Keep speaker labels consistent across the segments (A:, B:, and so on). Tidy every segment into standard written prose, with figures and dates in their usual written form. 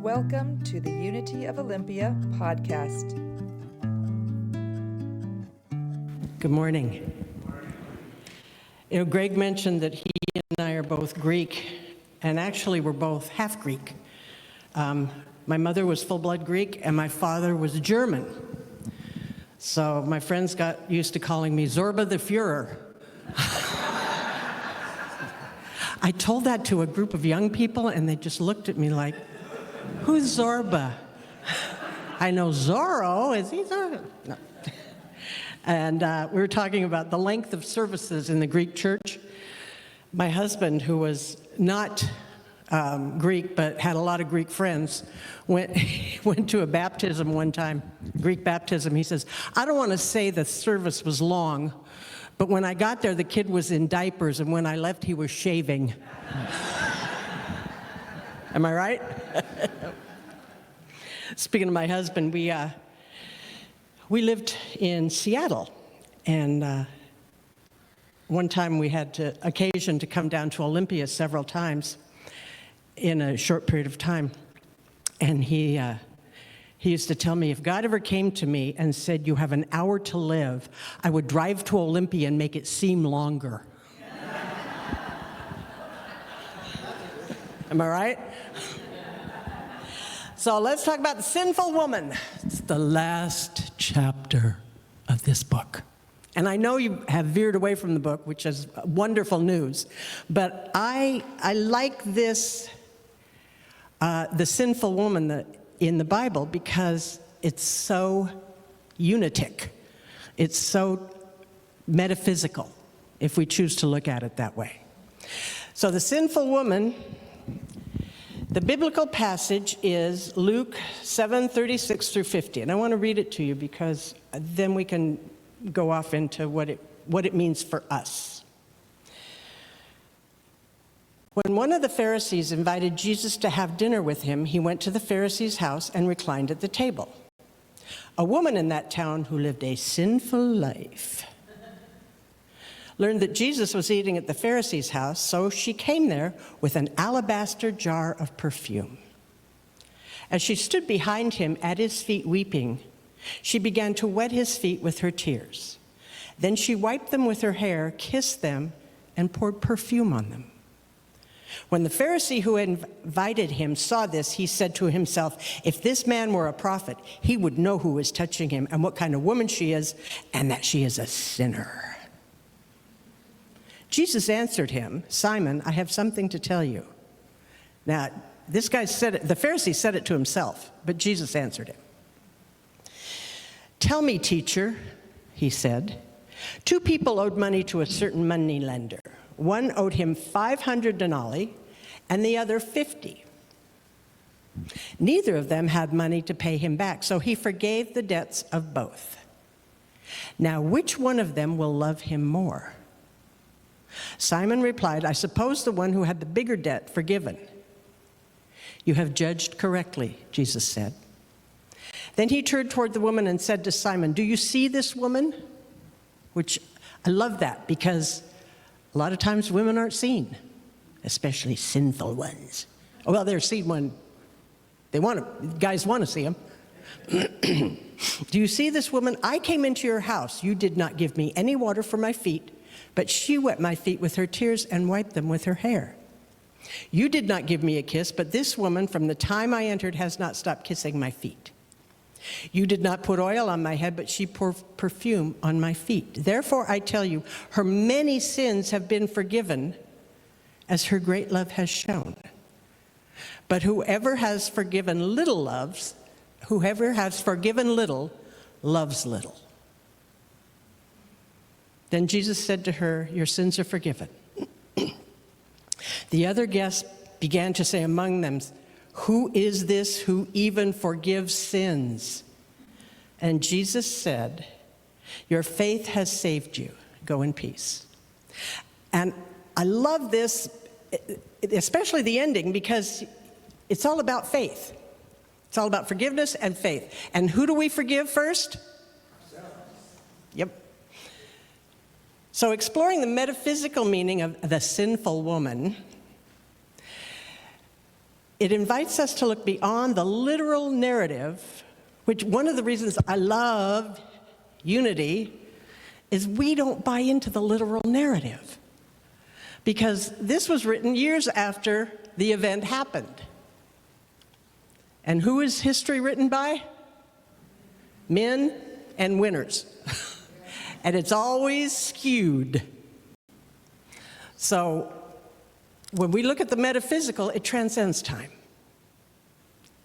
A: Welcome to the Unity of Olympia podcast.
B: Good morning. You know, Greg mentioned that he and I are both Greek, and actually we're both half Greek. My mother was full-blood Greek, and my father was German. So my friends got used to calling me Zorba the Führer. I told that to a group of young people, and they just looked at me like, who's Zorba? I know Zorro. Is he Zorro? No. And we were talking about the length of services in the Greek church. My husband, who was not Greek but had a lot of Greek friends, went to a baptism one time, Greek baptism. He says, I don't want to say the service was long, but when I got there, the kid was in diapers, and when I left, he was shaving. Am I right? Speaking of my husband, we lived in Seattle, and one time we had occasion to come down to Olympia several times in a short period of time. And he used to tell me, if God ever came to me and said, you have an hour to live, I would drive to Olympia and make it seem longer. Am I right? So let's talk about the sinful woman. It's the last chapter of this book. And I know you have veered away from the book, which is wonderful news. But I like this, the sinful woman in the Bible, because it's so unitic. It's so metaphysical, if we choose to look at it that way. So the sinful woman, the biblical passage is Luke 7:36 through 50. And I want to read it to you because then we can go off into what it means for us. When one of the Pharisees invited Jesus to have dinner with him, he went to the Pharisee's house and reclined at the table. A woman in that town who lived a sinful life learned that Jesus was eating at the Pharisee's house, so she came there with an alabaster jar of perfume. As she stood behind him at his feet weeping, she began to wet his feet with her tears. Then she wiped them with her hair, kissed them, and poured perfume on them. When the Pharisee who had invited him saw this, he said to himself, if this man were a prophet, he would know who is touching him and what kind of woman she is, and that she is a sinner. Jesus answered him, Simon, I have something to tell you. Now, this guy said it, the Pharisee said it to himself, but Jesus answered him. Tell me, teacher, he said. 2 people owed money to a certain money lender. One owed him 500 denarii and the other 50. Neither of them had money to pay him back, so he forgave the debts of both. Now, which one of them will love him more? Simon replied, I suppose the one who had the bigger debt forgiven. You have judged correctly, Jesus said. Then he turned toward the woman and said to Simon, do you see this woman? Which I love that, because a lot of times women aren't seen, especially sinful ones. Well, they're seen when guys want to see them. Do you see this woman? I came into your house. You did not give me any water for my feet, but she wet my feet with her tears and wiped them with her hair. You did not give me a kiss, but this woman, from the time I entered, has not stopped kissing my feet. You did not put oil on my head, but she poured perfume on my feet. Therefore, I tell you, her many sins have been forgiven, as her great love has shown. But whoever has forgiven little, loves little. Then Jesus said to her, your sins are forgiven. The other guests began to say among them, who is this who even forgives sins? And Jesus said, your faith has saved you. Go in peace. And I love this, especially the ending, because it's all about faith. It's all about forgiveness and faith. And who do we forgive first? Ourselves. Yep. So exploring the metaphysical meaning of the sinful woman, It invites us to look beyond the literal narrative, which one of the reasons I love unity is we don't buy into the literal narrative. Because this was written years after the event happened. And who is history written by? Men and winners. And it's always skewed. So when we look at the metaphysical, it transcends time.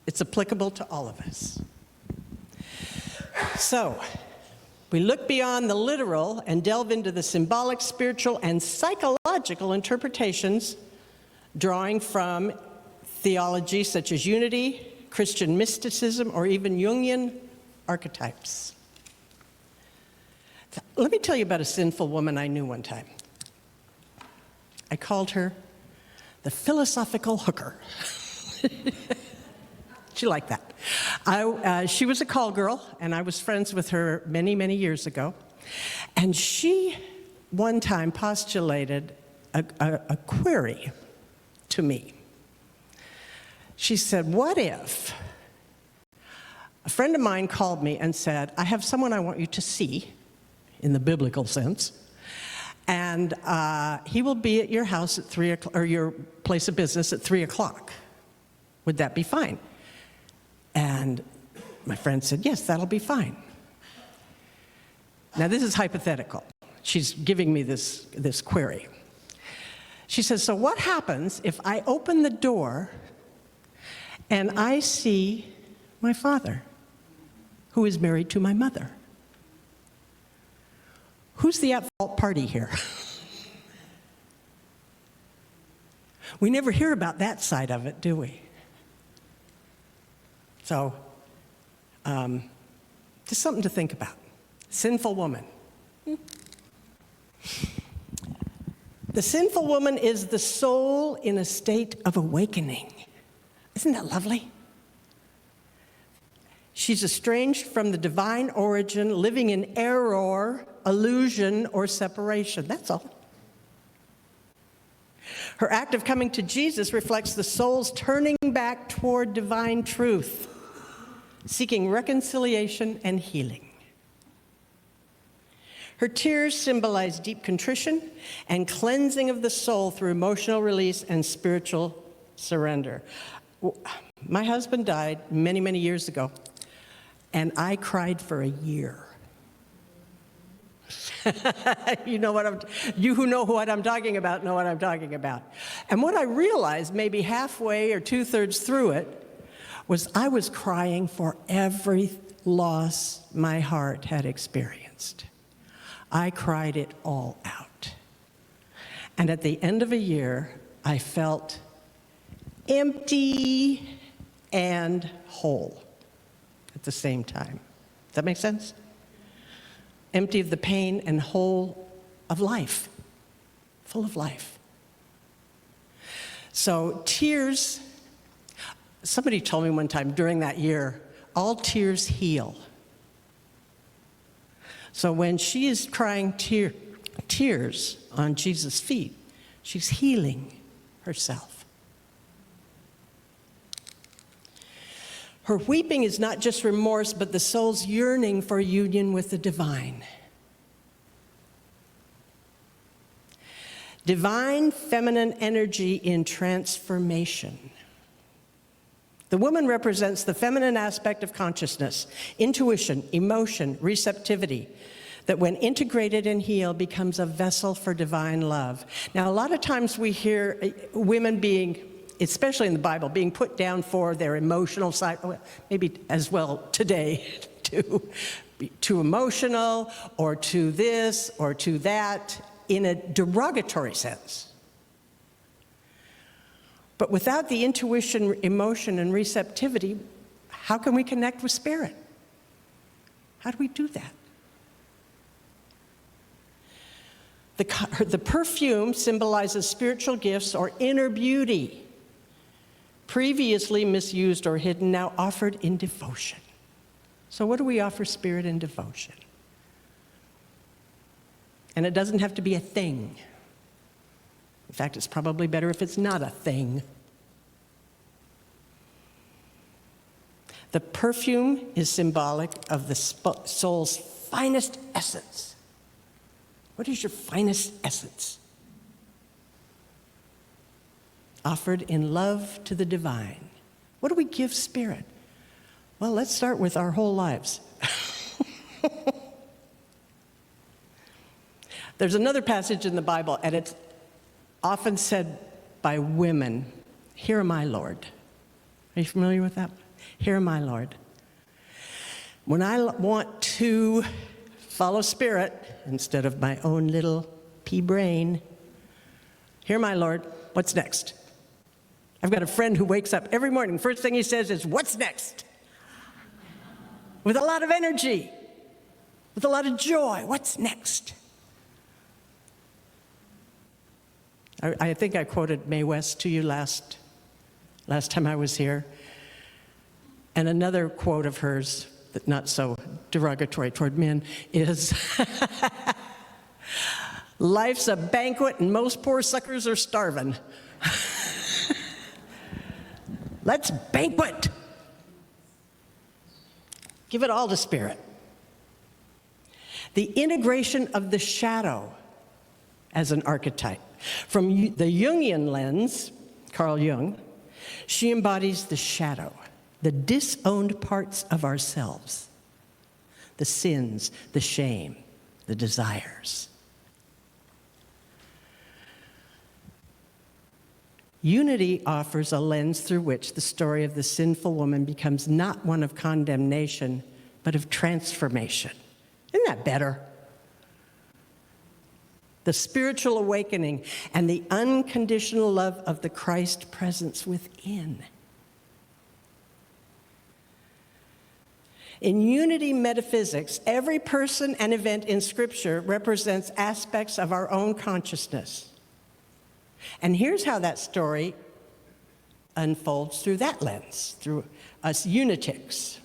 B: It's applicable to all of us. So we look beyond the literal and delve into the symbolic, spiritual, and psychological interpretations, drawing from theology such as unity, Christian mysticism, or even Jungian archetypes. Let me tell you about a sinful woman I knew one time. I called her the philosophical hooker. She liked that. She was a call girl, and I was friends with her many, many years ago. And she, one time, postulated a query to me. She said, what if a friend of mine called me and said, I have someone I want you to see, in the biblical sense, and he will be at your house at 3 o'clock, or your place of business at 3 o'clock. Would that be fine? And my friend said, yes, that'll be fine. Now, this is hypothetical. She's giving me this query. She says, so what happens if I open the door and I see my father, who is married to my mother? Who's the at-fault party here? We never hear about that side of it, do we? So, just something to think about. Sinful woman. The sinful woman is the soul in a state of awakening. Isn't that lovely? She's estranged from the divine origin, living in error, illusion, or separation. That's all. Her act of coming to Jesus reflects the soul's turning back toward divine truth, seeking reconciliation and healing. Her tears symbolize deep contrition and cleansing of the soul through emotional release and spiritual surrender. My husband died many, many years ago, and I cried for a year. You who know what I'm talking about know what I'm talking about. And what I realized maybe halfway or two-thirds through it was I was crying for every loss my heart had experienced. I cried it all out. And at the end of a year, I felt empty and whole at the same time. Does that make sense? Empty of the pain and whole of life, full of life. So tears, somebody told me one time during that year, all tears heal. So when she is crying tears on Jesus' feet, she's healing herself. Her weeping is not just remorse, but the soul's yearning for union with the divine. Divine feminine energy in transformation. The woman represents the feminine aspect of consciousness, intuition, emotion, receptivity, that when integrated and healed becomes a vessel for divine love. Now, a lot of times we hear women being, especially in the Bible, being put down for their emotional side, maybe as well today, too emotional, or to this, or to that, in a derogatory sense. But without the intuition, emotion, and receptivity, how can we connect with spirit? How do we do that? The perfume symbolizes spiritual gifts or inner beauty, previously misused or hidden, now offered in devotion. So what do we offer spirit in devotion? And it doesn't have to be a thing. In fact, it's probably better if it's not a thing. The perfume is symbolic of the soul's finest essence. What is your finest essence? Offered in love to the divine. What do we give Spirit? Well, let's start with our whole lives. There's another passage in the Bible, and it's often said by women, "Here am I, Lord." Are you familiar with that? "Here am I, Lord." When I want to follow Spirit instead of my own little pea brain, "Here am I, Lord, what's next?" I've got a friend who wakes up every morning, first thing he says is, "What's next?" With a lot of energy, with a lot of joy. What's next? I think I quoted Mae West to you last time I was here. And another quote of hers, that not so derogatory toward men, is, "Life's a banquet and most poor suckers are starving." Let's banquet. Give it all to Spirit. The integration of the shadow as an archetype. From the Jungian lens, Carl Jung, she embodies the shadow, the disowned parts of ourselves, the sins, the shame, the desires. Unity offers a lens through which the story of the sinful woman becomes not one of condemnation, but of transformation. Isn't that better? The spiritual awakening and the unconditional love of the Christ presence within. In unity metaphysics, every person and event in Scripture represents aspects of our own consciousness. And here's how that story unfolds through that lens, through us unitics.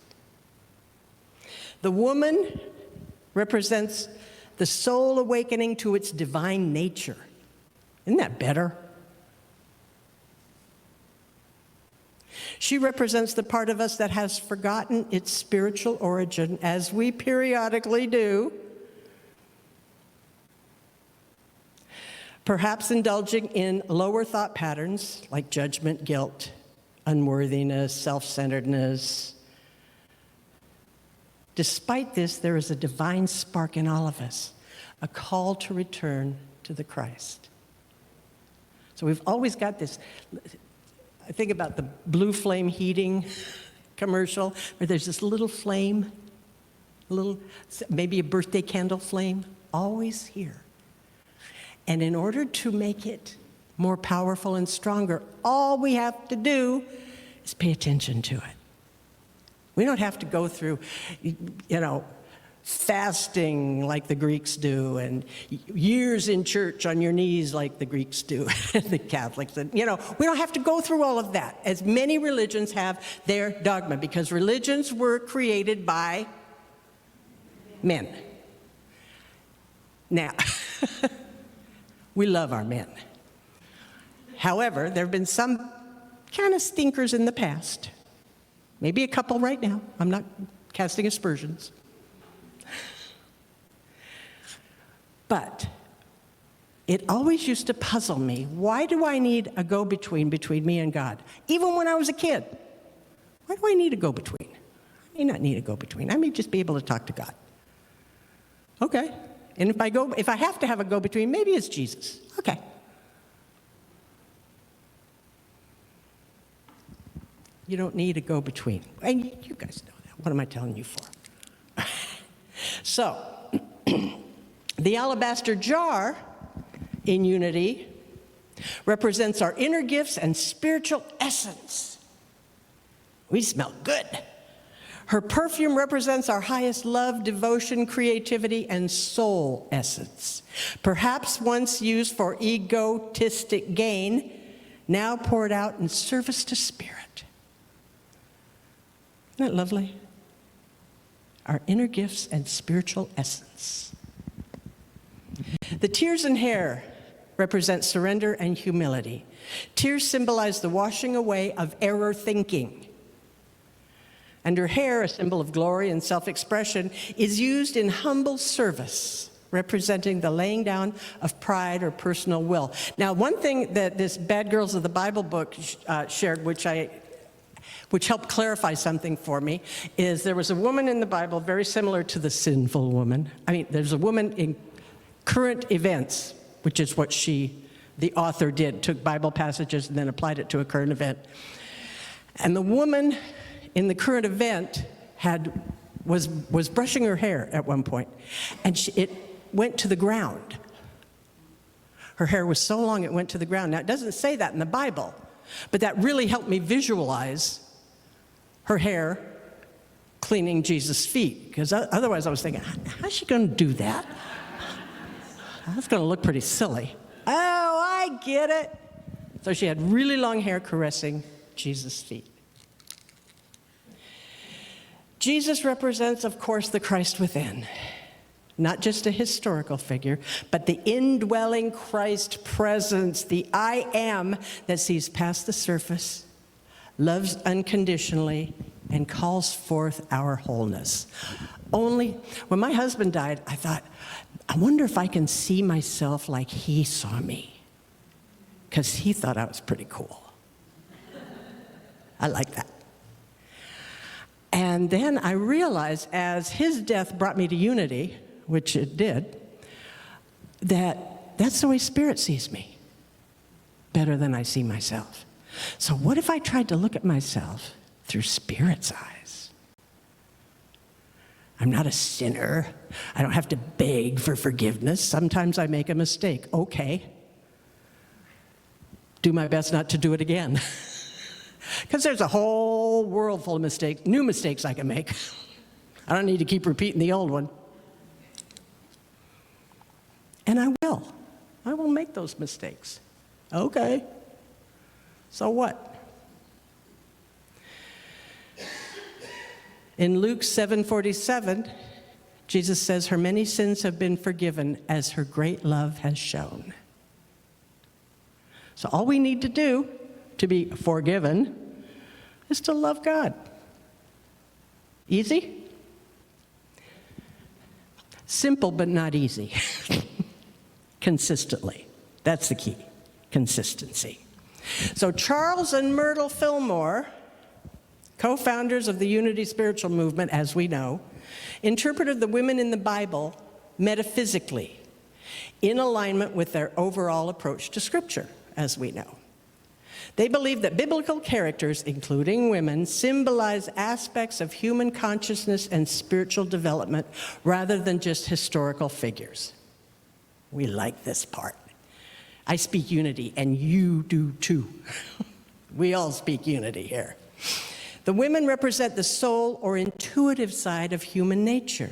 B: The woman represents the soul awakening to its divine nature. Isn't that better? She represents the part of us that has forgotten its spiritual origin, as we periodically do, perhaps indulging in lower thought patterns like judgment, guilt, unworthiness, self-centeredness. Despite this, there is a divine spark in all of us, a call to return to the Christ. So we've always got this. I think about the blue flame heating commercial, where there's this little flame, maybe a birthday candle flame, always here. And in order to make it more powerful and stronger, all we have to do is pay attention to it. We don't have to go through, fasting like the Greeks do, and years in church on your knees like the Greeks do, the Catholics. And, we don't have to go through all of that, as many religions have their dogma, because religions were created by men. Now, we love our men. However, there have been some kind of stinkers in the past. Maybe a couple right now. I'm not casting aspersions. But it always used to puzzle me. Why do I need a go-between between me and God? Even when I was a kid. Why do I need a go-between? I may not need a go-between. I may just be able to talk to God. Okay. And if I have to have a go-between, maybe it's Jesus. Okay. You don't need a go-between. And you guys know that. What am I telling you for? So, the alabaster jar in unity represents our inner gifts and spiritual essence. We smell good. Her perfume represents our highest love, devotion, creativity, and soul essence. Perhaps once used for egotistic gain, now poured out in service to Spirit. Isn't that lovely? Our inner gifts and spiritual essence. The tears and hair represent surrender and humility. Tears symbolize the washing away of error thinking. And her hair, a symbol of glory and self-expression, is used in humble service, representing the laying down of pride or personal will. Now, one thing that this Bad Girls of the Bible book shared, which helped clarify something for me, is there was a woman in the Bible very similar to the sinful woman. I mean, there's a woman in current events, which is what the author did, took Bible passages and then applied it to a current event. And the woman in the current event was brushing her hair at one point, and it went to the ground. Her hair was so long it went to the ground. Now, it doesn't say that in the Bible, but that really helped me visualize her hair cleaning Jesus' feet, because otherwise I was thinking, how's she going to do that? That's going to look pretty silly. Oh, I get it. So she had really long hair caressing Jesus' feet. Jesus represents, of course, the Christ within. Not just a historical figure, but the indwelling Christ presence, the I am that sees past the surface, loves unconditionally, and calls forth our wholeness. Only when my husband died, I thought, I wonder if I can see myself like he saw me, because he thought I was pretty cool. I like that. And then I realized, as his death brought me to unity, which it did, that's the way Spirit sees me, better than I see myself. So what if I tried to look at myself through Spirit's eyes? I'm not a sinner. I don't have to beg for forgiveness. Sometimes I make a mistake. Okay. Do my best not to do it again. Because there's a whole world full of mistakes, new mistakes I can make. I don't need to keep repeating the old one. And I will. I will make those mistakes. Okay. So what? In Luke 7:47, Jesus says, her many sins have been forgiven as her great love has shown. So all we need to do to be forgiven is to love God. Easy? Simple, but not easy. Consistently. That's the key. Consistency. So Charles and Myrtle Fillmore, co-founders of the Unity Spiritual Movement, as we know, interpreted the women in the Bible metaphysically, in alignment with their overall approach to Scripture, as we know. They believe that biblical characters, including women, symbolize aspects of human consciousness and spiritual development rather than just historical figures. We like this part. I speak unity, and you do too. We all speak unity here. The women represent the soul or intuitive side of human nature.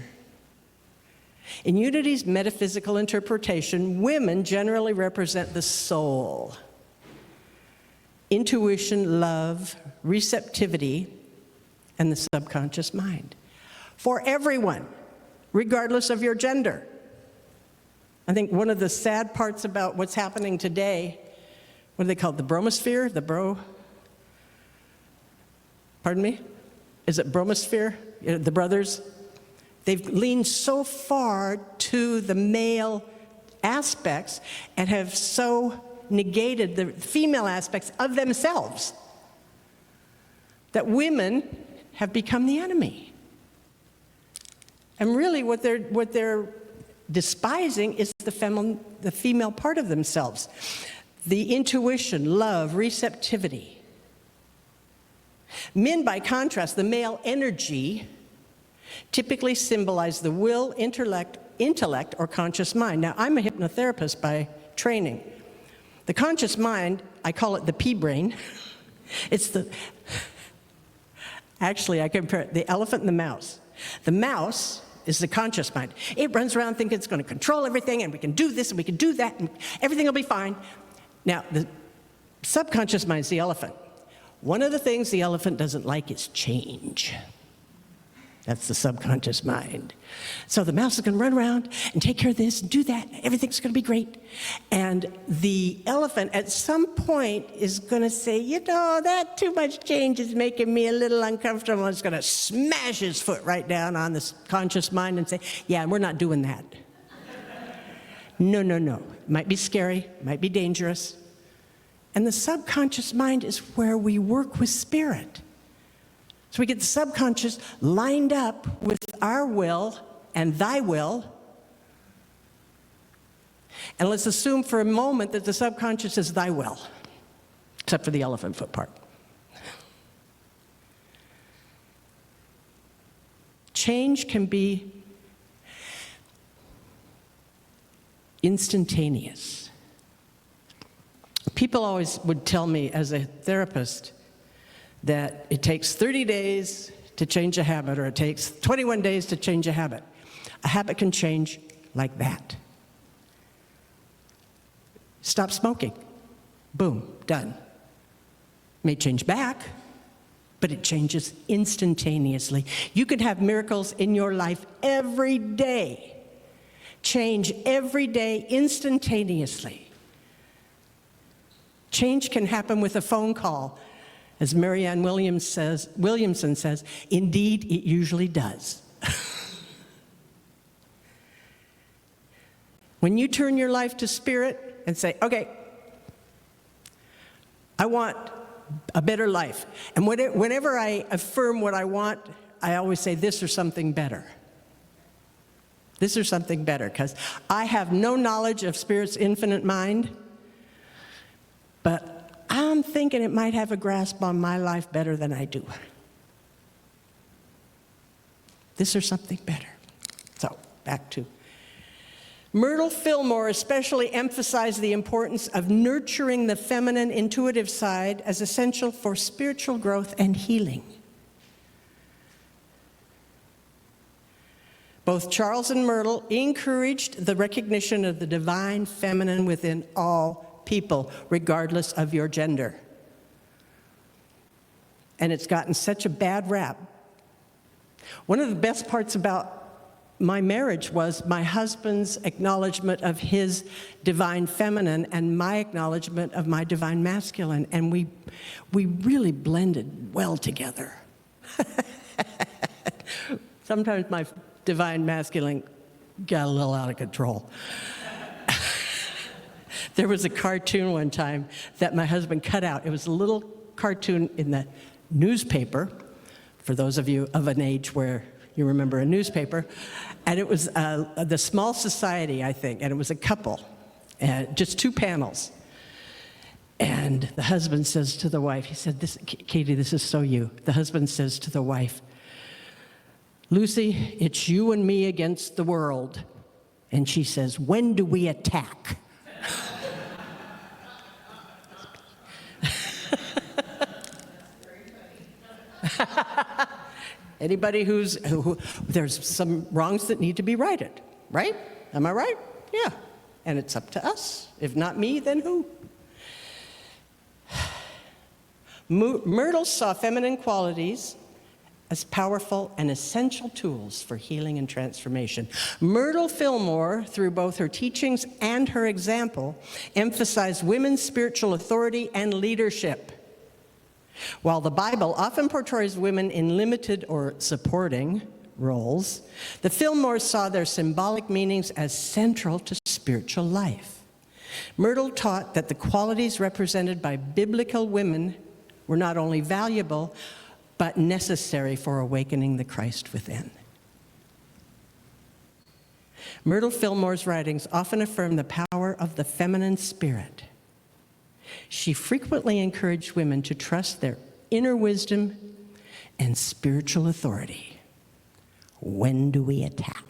B: In Unity's metaphysical interpretation, women generally represent the soul, intuition, love, receptivity, and the subconscious mind. For everyone, regardless of your gender. I think one of the sad parts about what's happening today, what do they call it, the bromosphere? Pardon me? Is it bromosphere? The brothers? They've leaned so far to the male aspects and have so negated the female aspects of themselves that women have become the enemy. And really what they're despising is the female part of themselves. The intuition, love, receptivity. Men, by contrast, the male energy, typically symbolize the will, intellect, or conscious mind. Now, I'm a hypnotherapist by training. The conscious mind, I call it the pea brain. Actually, I compare it, the elephant and the mouse. The mouse is the conscious mind. It runs around thinking it's going to control everything, and we can do this, and we can do that, and everything will be fine. Now, the subconscious mind is the elephant. One of the things the elephant doesn't like is change. That's the subconscious mind. So the mouse is going to run around and take care of this and do that. Everything's going to be great. And the elephant at some point is going to say, that too much change is making me a little uncomfortable. It's going to smash his foot right down on the conscious mind and say, yeah, we're not doing that. No. It might be scary, it might be dangerous. And the subconscious mind is where we work with spirit. So we get the subconscious lined up with our will and thy will. And let's assume for a moment that the subconscious is thy will, except for the elephant foot part. Change can be instantaneous. People always would tell me as a therapist that it takes 30 days to change a habit, or it takes 21 days to change a habit. A habit can change like that. Stop smoking. Boom, done. May change back, but it changes instantaneously. You can have miracles in your life every day. Change every day instantaneously. Change can happen with a phone call. As Marianne Williamson says, indeed, it usually does. When you turn your life to spirit and say, okay, I want a better life. And whenever I affirm what I want, I always say this or something better. This or something better, because I have no knowledge of Spirit's infinite mind, but I'm thinking it might have a grasp on my life better than I do. This or something better. So, back to Myrtle Fillmore especially emphasized the importance of nurturing the feminine intuitive side as essential for spiritual growth and healing. Both Charles and Myrtle encouraged the recognition of the divine feminine within all people, regardless of your gender. And it's gotten such a bad rap. One of the best parts about my marriage was my husband's acknowledgement of his divine feminine and my acknowledgement of my divine masculine, and we really blended well together. Sometimes my divine masculine got a little out of control. There was a cartoon one time that my husband cut out. It was a little cartoon in the newspaper, for those of you of an age where you remember a newspaper, and it was the Small Society, I think, and it was a couple, just two panels. And the husband says to the wife, he said, Katie, this is so you. The husband says to the wife, Lucy, it's you and me against the world. And she says, when do we attack? Anybody there's some wrongs that need to be righted, right? Am I right? Yeah. And it's up to us. If not me, then who? Myrtle saw feminine qualities as powerful and essential tools for healing and transformation. Myrtle Fillmore, through both her teachings and her example, emphasized women's spiritual authority and leadership. While the Bible often portrays women in limited or supporting roles, the Fillmores saw their symbolic meanings as central to spiritual life. Myrtle taught that the qualities represented by biblical women were not only valuable, but necessary for awakening the Christ within. Myrtle Fillmore's writings often affirm the power of the feminine spirit. She frequently encouraged women to trust their inner wisdom and spiritual authority. When do we attack?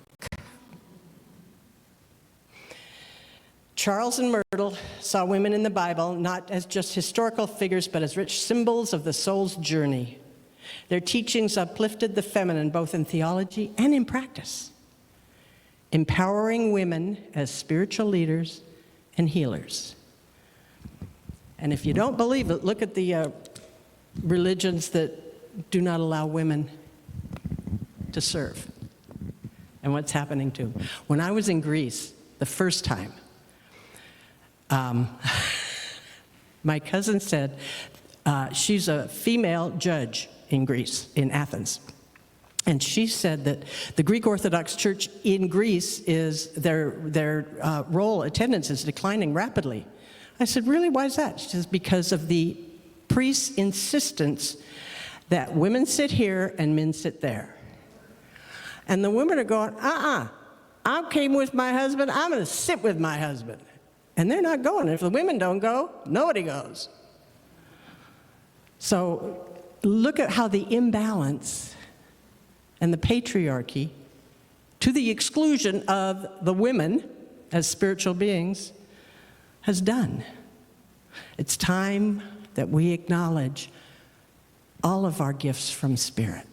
B: Charles and Myrtle saw women in the Bible not as just historical figures, but as rich symbols of the soul's journey. Their teachings uplifted the feminine both in theology and in practice, empowering women as spiritual leaders and healers. And if you don't believe it, look at the religions that do not allow women to serve. And what's happening to them? When I was in Greece the first time, my cousin said, she's a female judge in Greece, in Athens. And she said that the Greek Orthodox Church in Greece is, their roll attendance is declining rapidly. I said, really, why is that? She says, because of the priest's insistence that women sit here and men sit there. And the women are going, I came with my husband, I'm going to sit with my husband. And they're not going. If the women don't go, nobody goes. So look at how the imbalance and the patriarchy, to the exclusion of the women as spiritual beings, has done. It's time that we acknowledge all of our gifts from Spirit.